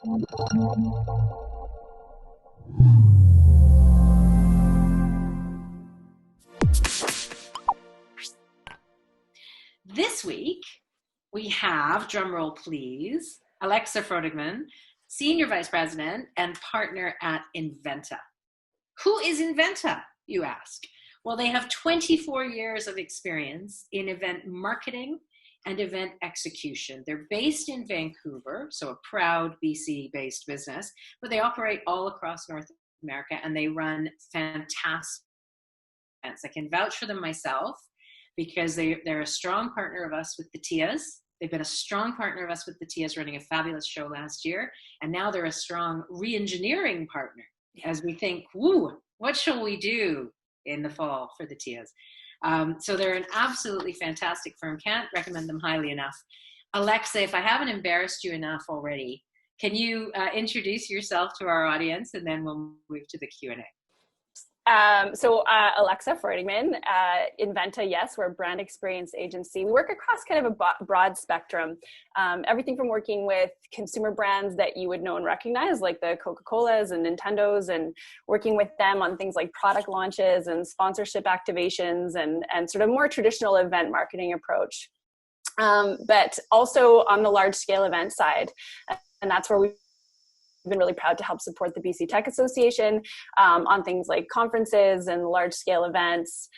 This week, we have, drumroll please, Alexa Freudigmann, Senior Vice President and Partner at Inventa. Who is Inventa, you ask? Well, they have 24 years of experience in event marketing and event execution. They're based in Vancouver, so a proud BC-based business, but they operate all across North America and they run fantastic events. I can vouch for them myself because they're a strong partner of us with the TIAs. They've been a strong partner of us with the TIAs, running a fabulous show last year, and now they're a strong re-engineering partner as we think, woo, what shall we do in the fall for the TIAs? So they're an absolutely fantastic firm. Can't recommend them highly enough. Alexa, if I haven't embarrassed you enough already, can you introduce yourself to our audience, and then we'll move to the Q&A. Alexa Freudigmann, Inventa, yes, we're a brand experience agency. We work across kind of a broad spectrum, everything from working with consumer brands that you would know and recognize, like the Coca-Colas and Nintendos, and working with them on things like product launches and sponsorship activations and sort of more traditional event marketing approach. But also on the large scale event side, and that's where we've been really proud to help support the BC Tech Association on things like conferences and large scale events,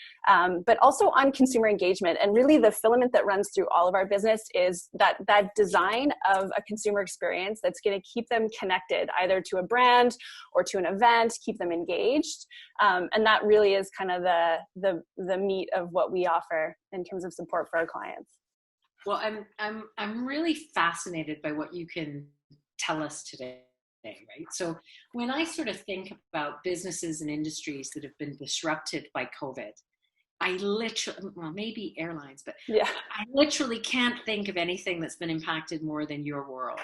but also on consumer engagement. And really the filament that runs through all of our business is that design of a consumer experience that's going to keep them connected either to a brand or to an event, keep them engaged. And that really is kind of the meat of what we offer in terms of support for our clients. Well, I'm really fascinated by what you can tell us today. Right? So when I sort of think about businesses and industries that have been disrupted by COVID, I literally, well, maybe airlines, but yeah, I literally can't think of anything that's been impacted more than your world.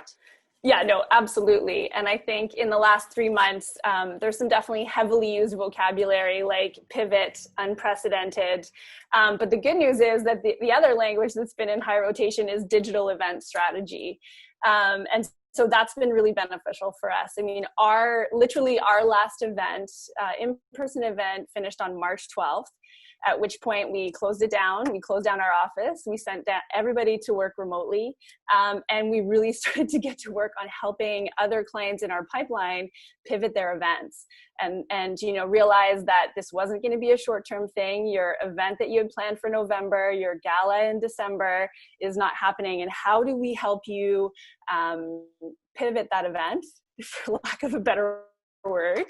Yeah, no, absolutely. And I think in the last 3 months, there's some definitely heavily used vocabulary like pivot, unprecedented. But the good news is that the other language that's been in high rotation is digital event strategy. And so that's been really beneficial for us. I mean, our last event, in-person event, finished on March 12th, at which point we closed it down. We closed down our office. We sent everybody to work remotely. And we really started to get to work on helping other clients in our pipeline pivot their events and realize that this wasn't going to be a short-term thing. Your event that you had planned for November, your gala in December is not happening. And how do we help you pivot that event, for lack of a better word,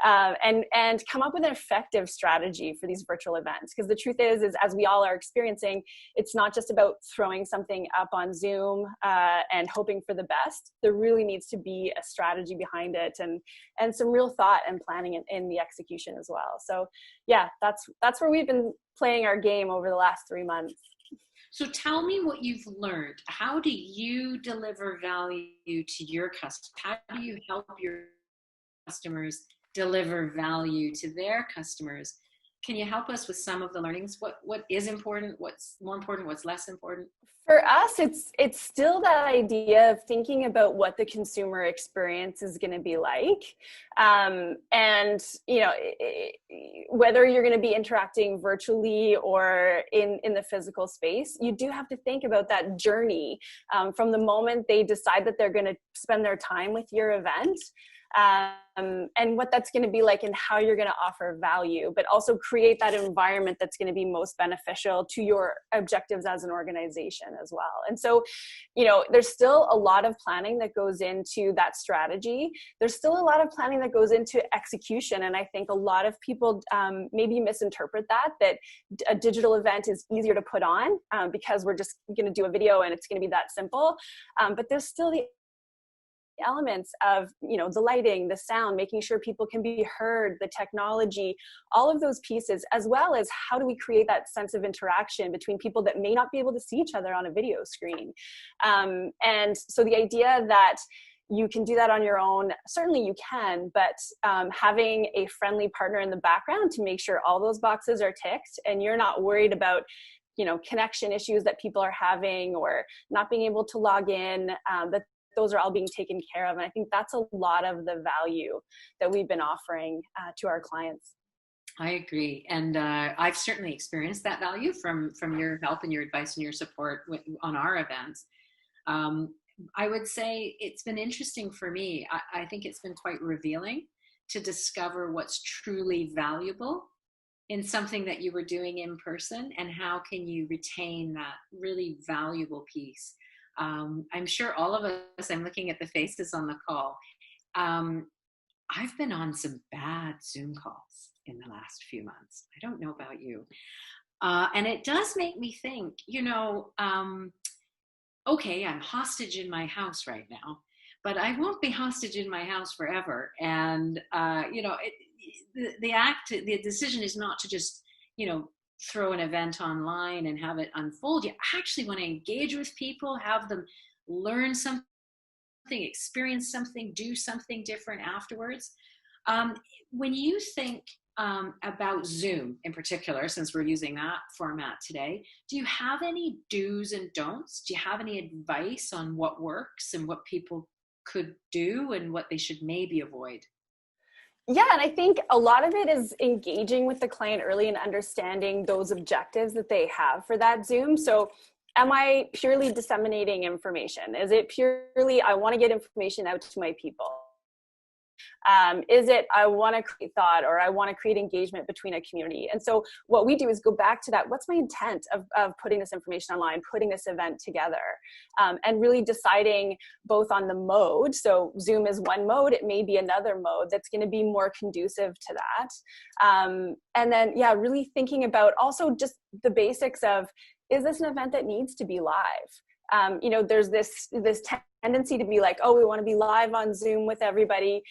and come up with an effective strategy for these virtual events? Because the truth is as we all are experiencing, it's not just about throwing something up on Zoom and hoping for the best. There really needs to be a strategy behind it and some real thought and planning in the execution as well. So yeah, that's where we've been playing our game over the last 3 months. So tell me what you've learned. How do you deliver value to your customers? How do you help your customers deliver value to their customers? Can you help us with some of the learnings? What is important? What's more important? What's less important? For us, it's still that idea of thinking about what the consumer experience is going to be like. And, whether you're going to be interacting virtually or in the physical space, you do have to think about that journey from the moment they decide that they're going to spend their time with your event. And what that's going to be like and how you're going to offer value, but also create that environment that's going to be most beneficial to your objectives as an organization as well. And so, there's still a lot of planning that goes into that strategy. There's still a lot of planning that goes into execution. And I think a lot of people maybe misinterpret that a digital event is easier to put on because we're just going to do a video and it's going to be that simple. But there's still the elements of the lighting, the sound, making sure people can be heard, the technology, all of those pieces, as well as how do we create that sense of interaction between people that may not be able to see each other on a video screen. And so the idea that you can do that on your own, certainly you can, but having a friendly partner in the background to make sure all those boxes are ticked and you're not worried about connection issues that people are having or not being able to log in, those are all being taken care of. And I think that's a lot of the value that we've been offering to our clients. I agree. And I've certainly experienced that value from your help and your advice and your support on our events. I would say it's been interesting for me. I think it's been quite revealing to discover what's truly valuable in something that you were doing in person, and how can you retain that really valuable piece. I'm sure all of us, I'm looking at the faces on the call, I've been on some bad Zoom calls in the last few months. I don't know about you. And it does make me think, okay, I'm hostage in my house right now, but I won't be hostage in my house forever. And, the decision is not to just, throw an event online and have it unfold. You actually want to engage with people, have them learn something, experience something, do something different afterwards. When you think about Zoom in particular, since we're using that format today, do you have any do's and don'ts? Do you have any advice on what works and what people could do and what they should maybe avoid? Yeah, and I think a lot of it is engaging with the client early and understanding those objectives that they have for that Zoom. So am I purely disseminating information? Is it purely, I want to get information out to my people? Is it, I want to create thought, or I want to create engagement between a community? And so what we do is go back to that. What's my intent of putting this information online, putting this event together, and really deciding both on the mode. So Zoom is one mode. It may be another mode that's going to be more conducive to that. And then, really thinking about also just the basics of, is this an event that needs to be live? There's this tendency to be like, oh, we want to be live on Zoom with everybody.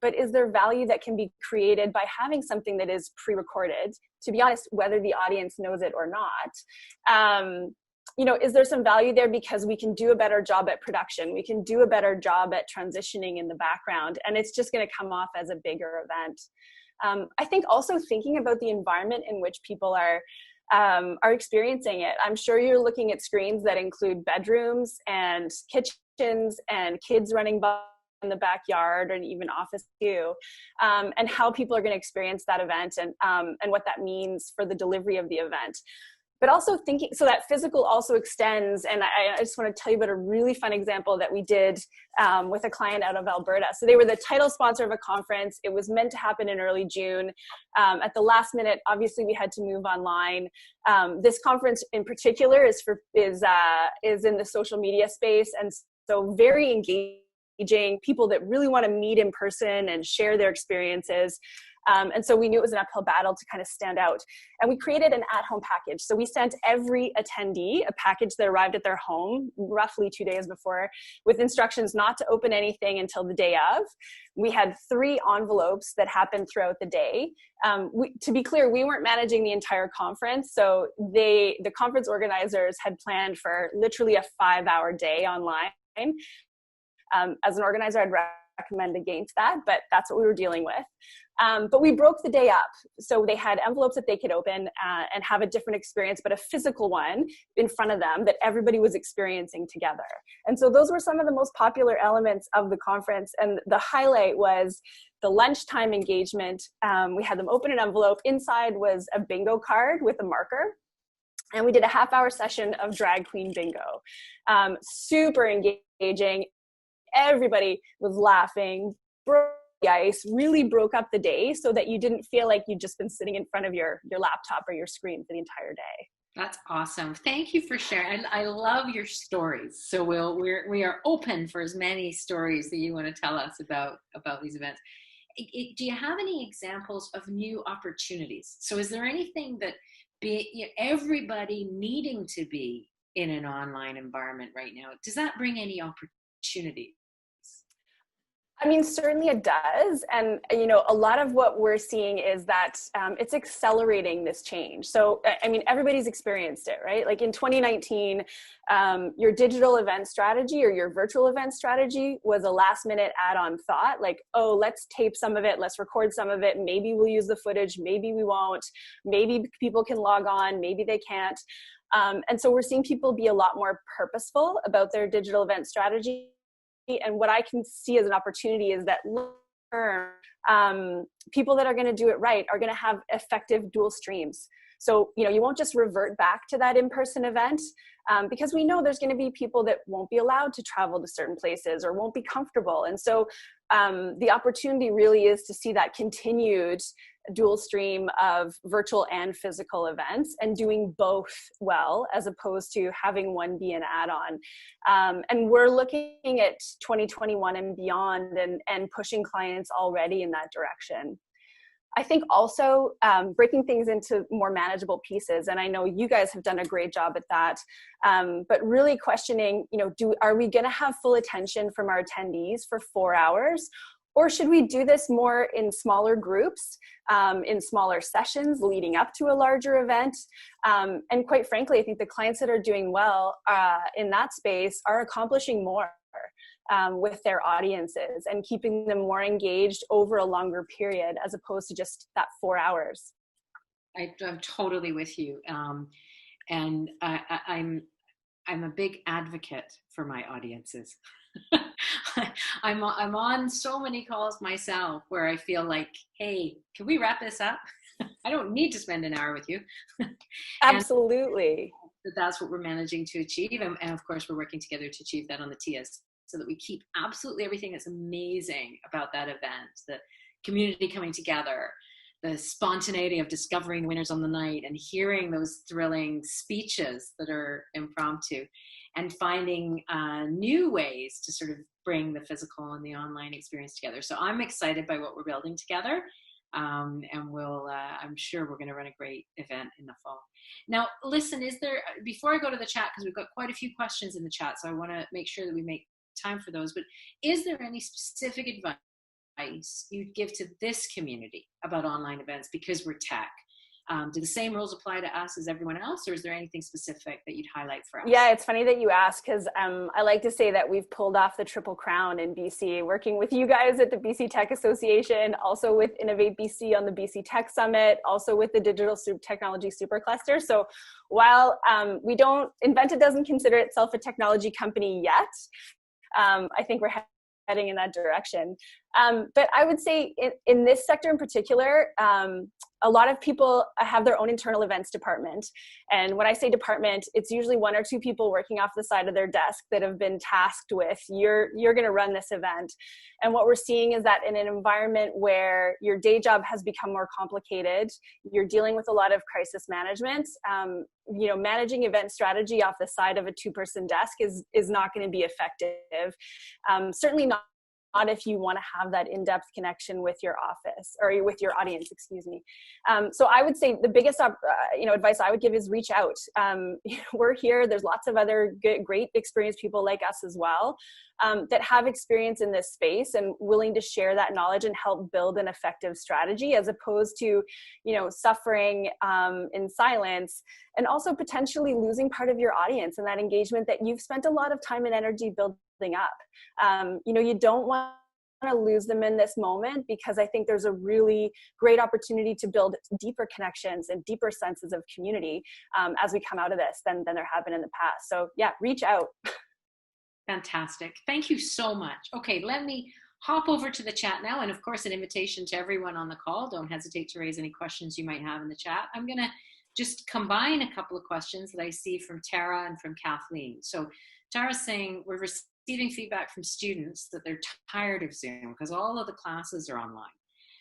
But is there value that can be created by having something that is pre-recorded, to be honest, whether the audience knows it or not? Is there some value there because we can do a better job at production? We can do a better job at transitioning in the background, and it's just going to come off as a bigger event. I think also thinking about the environment in which people are experiencing it. I'm sure you're looking at screens that include bedrooms and kitchens and kids running by in the backyard, and even office too, and how people are going to experience that event, and what that means for the delivery of the event. But also thinking, so that physical also extends, and I just want to tell you about a really fun example that we did with a client out of Alberta. So they were the title sponsor of a conference. It was meant to happen in early June. At the last minute, obviously, we had to move online. This conference in particular is in the social media space, and so very engaging, people that really want to meet in person and share their experiences. And so we knew it was an uphill battle to kind of stand out. And we created an at-home package. So we sent every attendee a package that arrived at their home roughly 2 days before, with instructions not to open anything until the day of. We had 3 envelopes that happened throughout the day. To be clear, we weren't managing the entire conference. So the conference organizers had planned for literally a 5-hour day online. As an organizer, I'd recommend against that, but that's what we were dealing with. But we broke the day up. So they had envelopes that they could open and have a different experience, but a physical one in front of them that everybody was experiencing together. And so those were some of the most popular elements of the conference. And the highlight was the lunchtime engagement. We had them open an envelope. Inside was a bingo card with a marker. And we did a half-hour session of drag queen bingo. Super engaging. Everybody was laughing, broke the ice, really broke up the day so that you didn't feel like you'd just been sitting in front of your laptop or your screen for the entire day. That's awesome. Thank you for sharing. I love your stories. So we are open for as many stories that you want to tell us about these events. Do you have any examples of new opportunities? So is there anything that everybody needing to be in an online environment right now, does that bring any opportunity? I mean, certainly it does. And, a lot of what we're seeing is that it's accelerating this change. So, I mean, everybody's experienced it, right? Like in 2019, your digital event strategy or your virtual event strategy was a last minute add-on thought, like, oh, let's tape some of it, let's record some of it. Maybe we'll use the footage, maybe we won't. Maybe people can log on, maybe they can't. And so we're seeing people be a lot more purposeful about their digital event strategy and what I can see as an opportunity is that people that are going to do it right are going to have effective dual streams. So, you won't just revert back to that in-person event, because we know there's going to be people that won't be allowed to travel to certain places or won't be comfortable. And so the opportunity really is to see that continued dual stream of virtual and physical events, and doing both well, as opposed to having one be an add-on. And we're looking at 2021 and beyond, and pushing clients already in that direction. I think also breaking things into more manageable pieces, and I know you guys have done a great job at that, but really questioning, are we going to have full attention from our attendees for 4 hours? Or should we do this more in smaller groups, in smaller sessions leading up to a larger event? And quite frankly, I think the clients that are doing well in that space are accomplishing more with their audiences and keeping them more engaged over a longer period, as opposed to just that 4 hours. I'm totally with you. And I'm a big advocate for my audiences. I'm on so many calls myself where I feel like, hey, can we wrap this up? I don't need to spend an hour with you. Absolutely. That's what we're managing to achieve. And of course, we're working together to achieve that on the TIAs, so that we keep absolutely everything that's amazing about that event, the community coming together, the spontaneity of discovering the winners on the night and hearing those thrilling speeches that are impromptu, and finding new ways to sort of bring the physical and the online experience together. So I'm excited by what we're building together. And I'm sure we're going to run a great event in the fall. Now, listen, before I go to the chat, because we've got quite a few questions in the chat, so I want to make sure that we make time for those, but is there any specific advice you'd give to this community about online events, because we're tech? Do the same rules apply to us as everyone else, or is there anything specific that you'd highlight for us? Yeah, it's funny that you ask, because I like to say that we've pulled off the triple crown in BC, working with you guys at the BC Tech Association, also with Innovate BC on the BC Tech Summit, also with the Digital Technology Supercluster. So while Inventa doesn't consider itself a technology company yet, I think we're heading in that direction. But I would say in this sector in particular, a lot of people have their own internal events department. And when I say department, it's usually 1 or 2 people working off the side of their desk that have been tasked with, you're going to run this event. And what we're seeing is that in an environment where your day job has become more complicated, you're dealing with a lot of crisis management, managing event strategy off the side of a 2-person desk is not going to be effective. Certainly not if you want to have that in-depth connection with your office or with your audience, excuse me. So I would say the biggest, advice I would give is reach out. We're here. There's lots of other great experienced people like us as well, that have experience in this space and willing to share that knowledge and help build an effective strategy, as opposed to, suffering in silence, and also potentially losing part of your audience and that engagement that you've spent a lot of time and energy building up. You don't want to lose them in this moment, because I think there's a really great opportunity to build deeper connections and deeper senses of community as we come out of this than there have been in the past. So yeah, reach out. Fantastic. Thank you so much. Okay, let me hop over to the chat now. And of course, an invitation to everyone on the call. Don't hesitate to raise any questions you might have in the chat. I'm going to just combine a couple of questions that I see from Tara and from Kathleen. So Tara's saying, we're receiving feedback from students that they're tired of Zoom because all of the classes are online.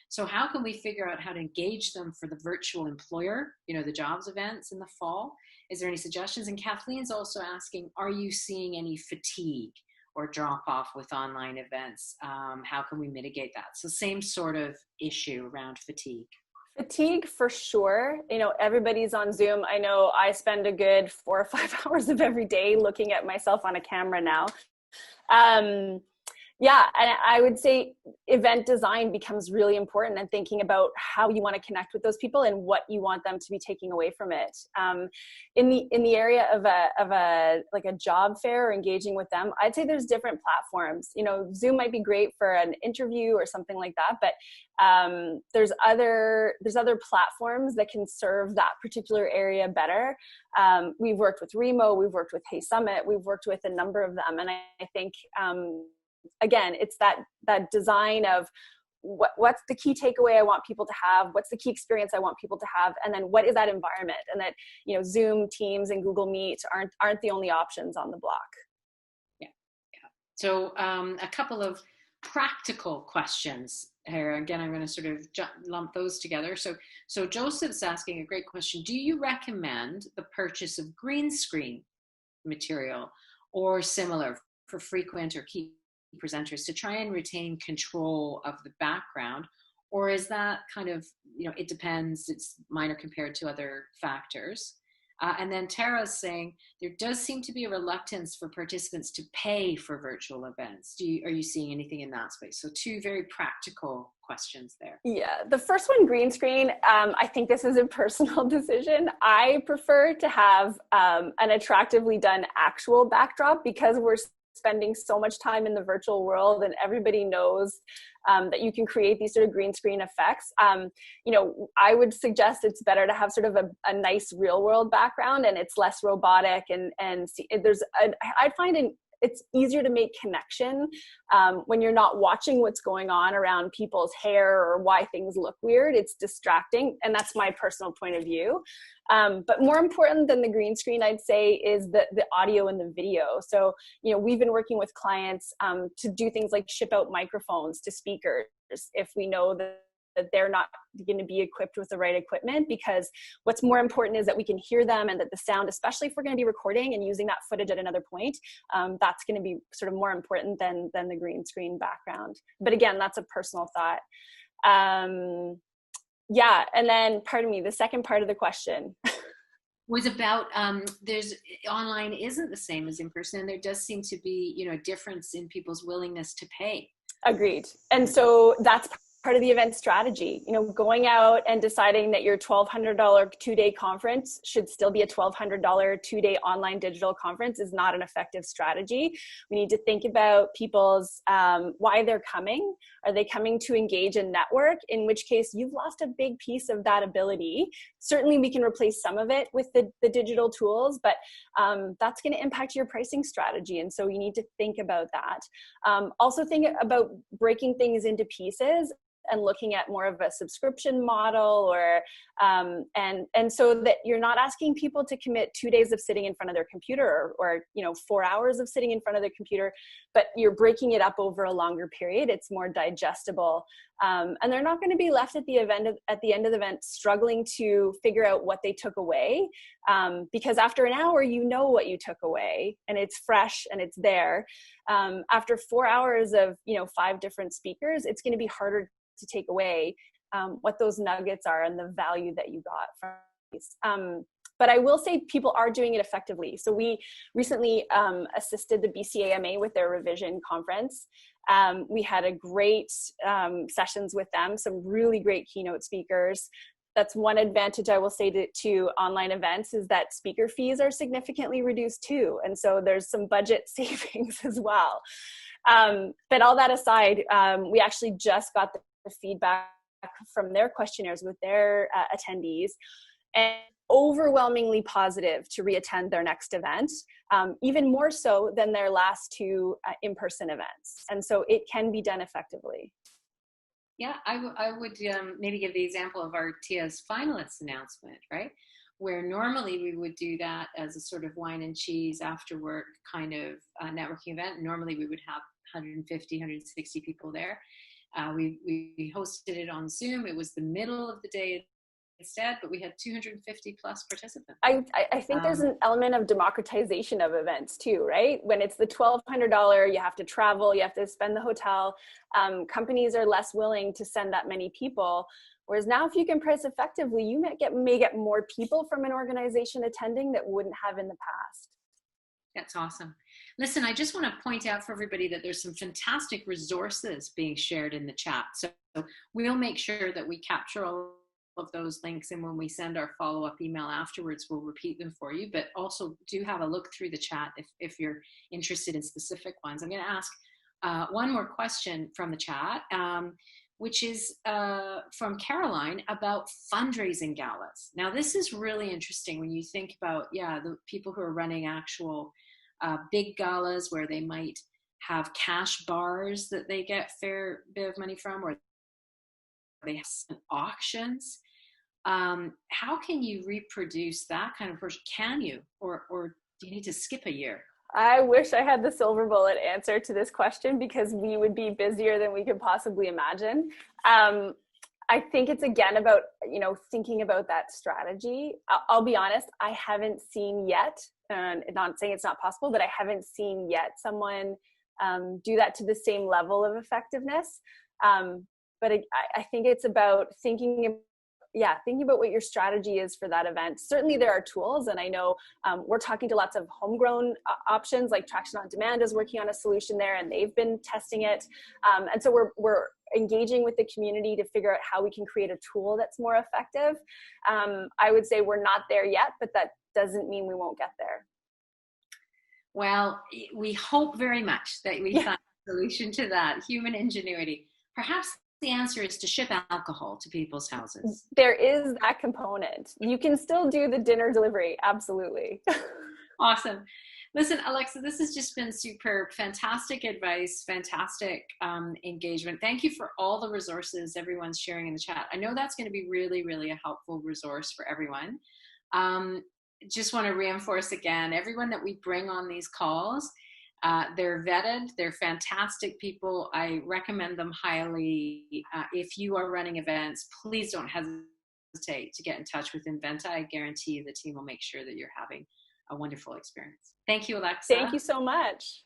So how can we figure out how to engage them for the virtual employer, the jobs events in the fall? Is there any suggestions? And Kathleen's also asking, are you seeing any fatigue or drop off with online events? How can we mitigate that? So same sort of issue around fatigue. Fatigue for sure. Everybody's on Zoom. I know I spend a good 4 or 5 hours of every day looking at myself on a camera now. Yeah, and I would say event design becomes really important, and thinking about how you want to connect with those people and what you want them to be taking away from it. In the area of a job fair or engaging with them, I'd say there's different platforms. Zoom might be great for an interview or something like that, but there's other platforms that can serve that particular area better. We've worked with Remo, we've worked with Hey Summit, we've worked with a number of them, and I think again, it's that design of what's the key takeaway I want people to have, what's the key experience I want people to have, and then what is that environment, and that, you know, Zoom, Teams, and Google Meet aren't the only options on the block. Yeah. So a couple of practical questions here. Again, I'm going to sort of lump those together. So Joseph's asking a great question. Do you recommend the purchase of green screen material or similar for frequent or key presenters to try and retain control of the background? Or is that kind of, you know, it depends, it's minor compared to other factors? And then Tara's saying there does seem to be a reluctance for participants to pay for virtual events. Are you seeing anything in that space? So two very practical questions there. Yeah, the first one, green screen, I think this is a personal decision. I prefer to have an attractively done actual backdrop, because we're spending so much time in the virtual world, and everybody knows that you can create these sort of green screen effects. You know, I would suggest it's better to have sort of a nice real world background, and it's less robotic, and I find it's easier to make connection when you're not watching what's going on around people's hair or why things look weird. It's distracting, and that's my personal point of view. But more important than the green screen, I'd say, is the audio and the video. So, you know, we've been working with clients to do things like ship out microphones to speakers if we know that they're not going to be equipped with the right equipment, because what's more important is that we can hear them, and that the sound, especially if we're going to be recording and using that footage at another point, that's going to be sort of more important than the green screen background. But again, that's a personal thought. Yeah, and then, pardon me, the second part of the question was about there's online isn't the same as in person, and there does seem to be, you know, a difference in people's willingness to pay. Agreed. And so that's part of the event strategy. You know, going out and deciding that your $1,200 2-day conference should still be a $1,200 2-day online digital conference is not an effective strategy. We need to think about people's why they're coming. Are they coming to engage and network? In which case, you've lost a big piece of that ability. Certainly, we can replace some of it with the digital tools, but that's going to impact your pricing strategy. And so you need to think about that. Also think about breaking things into pieces and looking at more of a subscription model, or and so that you're not asking people to commit 2 days of sitting in front of their computer, or you know, 4 hours of sitting in front of their computer, but you're breaking it up over a longer period. It's more digestible, and they're not going to be left at the end of the event struggling to figure out what they took away, because after an hour, you know what you took away, and it's fresh and it's there. After 4 hours of, you know, 5 different speakers, it's going to be harder to take away what those nuggets are and the value that you got from these. But I will say people are doing it effectively. So we recently assisted the BCAMA with their revision conference. We had a great sessions with them, some really great keynote speakers. That's one advantage I will say to online events, is that speaker fees are significantly reduced too. And so there's some budget savings as well. But all that aside, we actually just got the feedback from their questionnaires with their attendees, and overwhelmingly positive to reattend their next event, even more so than their last 2 in-person events. And so it can be done effectively. Yeah, I would maybe give the example of our TIA's finalists announcement, right? Where normally we would do that as a sort of wine and cheese after work kind of networking event. Normally we would have 150, 160 people there. We hosted it on Zoom. It was the middle of the day instead, but we had 250 plus participants. I think there's an element of democratization of events too, right? When it's the $1,200, you have to travel, you have to spend the hotel. Companies are less willing to send that many people. Whereas now, if you can price effectively, you may get more people from an organization attending that wouldn't have in the past. That's awesome. Listen, I just want to point out for everybody that there's some fantastic resources being shared in the chat. So we'll make sure that we capture all of those links, and when we send our follow-up email afterwards, we'll repeat them for you. But also do have a look through the chat if you're interested in specific ones. I'm going to ask one more question from the chat, which is from Caroline about fundraising galas. Now, this is really interesting when you think about, the people who are running actual big galas where they might have cash bars that they get fair bit of money from, or they have auctions. How can you reproduce that kind of person? Can you, or do you need to skip a year? I wish I had the silver bullet answer to this question, because we would be busier than we could possibly imagine. I think it's again about, thinking about that strategy. I'll be honest, I haven't seen yet, and not saying it's not possible, but I haven't seen yet someone do that to the same level of effectiveness. But I think it's about thinking about what your strategy is for that event. Certainly there are tools, and I know we're talking to lots of homegrown options, like Traction on Demand is working on a solution there, and they've been testing it. And so we're engaging with the community to figure out how we can create a tool that's more effective. I would say we're not there yet, but that doesn't mean we won't get there. Well, we hope very much that we find a solution to that. Human ingenuity. Perhaps the answer is to ship alcohol to people's houses. There is that component. You can still do the dinner delivery. Absolutely. Awesome. Listen, Alexa, this has just been superb. Fantastic advice, fantastic engagement. Thank you for all the resources everyone's sharing in the chat. I know that's going to be really, really a helpful resource for everyone. Just want to reinforce again, everyone that we bring on these calls, they're vetted, they're fantastic people. I recommend them highly. If you are running events, please don't hesitate to get in touch with Inventa. I guarantee you the team will make sure that you're having a wonderful experience. Thank you, Alexa. Thank you so much.